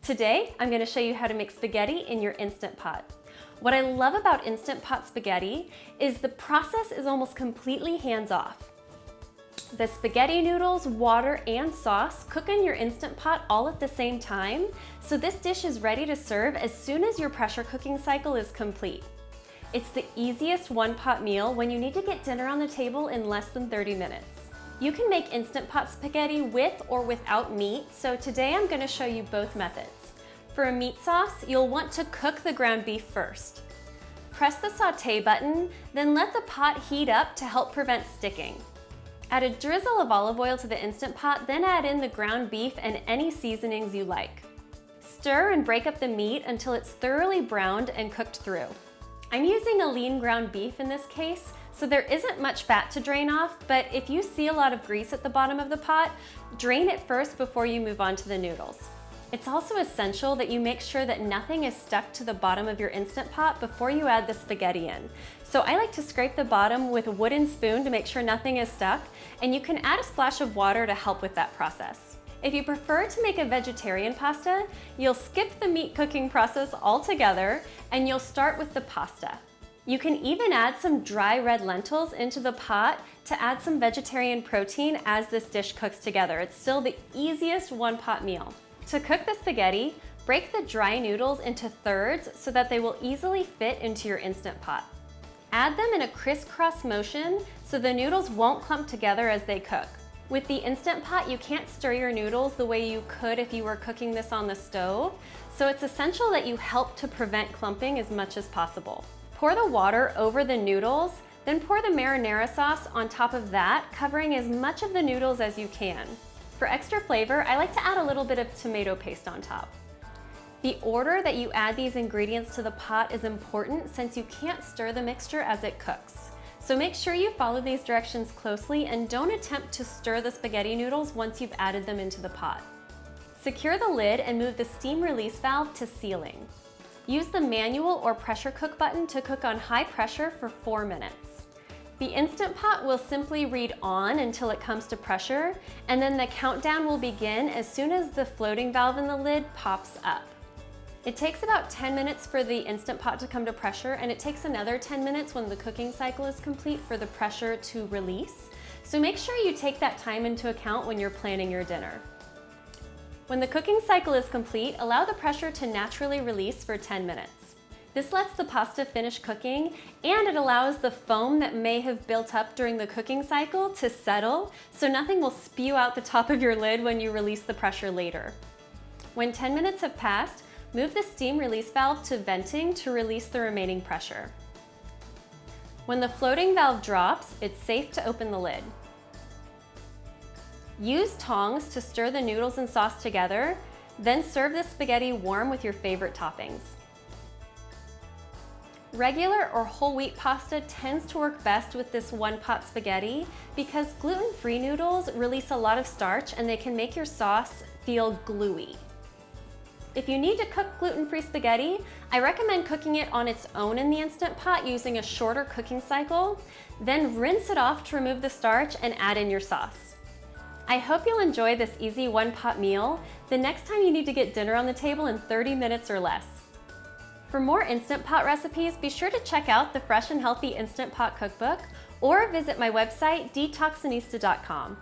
Today, I'm going to show you how to make spaghetti in your Instant Pot. What I love about Instant Pot spaghetti is the process is almost completely hands-off. The spaghetti noodles, water, and sauce cook in your Instant Pot all at the same time, so this dish is ready to serve as soon as your pressure cooking cycle is complete. It's the easiest one-pot meal when you need to get dinner on the table in less than 30 minutes. You can make Instant Pot spaghetti with or without meat, so today I'm going to show you both methods. For a meat sauce, you'll want to cook the ground beef first. Press the saute button, then let the pot heat up to help prevent sticking. Add a drizzle of olive oil to the Instant Pot, then add in the ground beef and any seasonings you like. Stir and break up the meat until it's thoroughly browned and cooked through. I'm using a lean ground beef in this case, so there isn't much fat to drain off, but if you see a lot of grease at the bottom of the pot, drain it first before you move on to the noodles. It's also essential that you make sure that nothing is stuck to the bottom of your Instant Pot before you add the spaghetti in. So I like to scrape the bottom with a wooden spoon to make sure nothing is stuck, and you can add a splash of water to help with that process. If you prefer to make a vegetarian pasta, you'll skip the meat cooking process altogether and you'll start with the pasta. You can even add some dry red lentils into the pot to add some vegetarian protein as this dish cooks together. It's still the easiest one-pot meal. To cook the spaghetti, break the dry noodles into thirds so that they will easily fit into your Instant Pot. Add them in a crisscross motion so the noodles won't clump together as they cook. With the Instant Pot, you can't stir your noodles the way you could if you were cooking this on the stove, so it's essential that you help to prevent clumping as much as possible. Pour the water over the noodles, then pour the marinara sauce on top of that, covering as much of the noodles as you can. For extra flavor, I like to add a little bit of tomato paste on top. The order that you add these ingredients to the pot is important since you can't stir the mixture as it cooks. So make sure you follow these directions closely and don't attempt to stir the spaghetti noodles once you've added them into the pot. Secure the lid and move the steam release valve to sealing. Use the manual or pressure cook button to cook on high pressure for 4 minutes. The Instant Pot will simply read on until it comes to pressure, and then the countdown will begin as soon as the floating valve in the lid pops up. It takes about 10 minutes for the Instant Pot to come to pressure, and it takes another 10 minutes when the cooking cycle is complete for the pressure to release. So make sure you take that time into account when you're planning your dinner. When the cooking cycle is complete, allow the pressure to naturally release for 10 minutes. This lets the pasta finish cooking, and it allows the foam that may have built up during the cooking cycle to settle, so nothing will spew out the top of your lid when you release the pressure later. When 10 minutes have passed, move the steam release valve to venting to release the remaining pressure. When the floating valve drops, it's safe to open the lid. Use tongs to stir the noodles and sauce together, then serve the spaghetti warm with your favorite toppings. Regular or whole wheat pasta tends to work best with this one-pot spaghetti because gluten-free noodles release a lot of starch and they can make your sauce feel gluey. If you need to cook gluten-free spaghetti, I recommend cooking it on its own in the Instant Pot using a shorter cooking cycle, then rinse it off to remove the starch and add in your sauce. I hope you'll enjoy this easy one-pot meal the next time you need to get dinner on the table in 30 minutes or less. For more Instant Pot recipes, be sure to check out the Fresh and Healthy Instant Pot Cookbook or visit my website, detoxinista.com.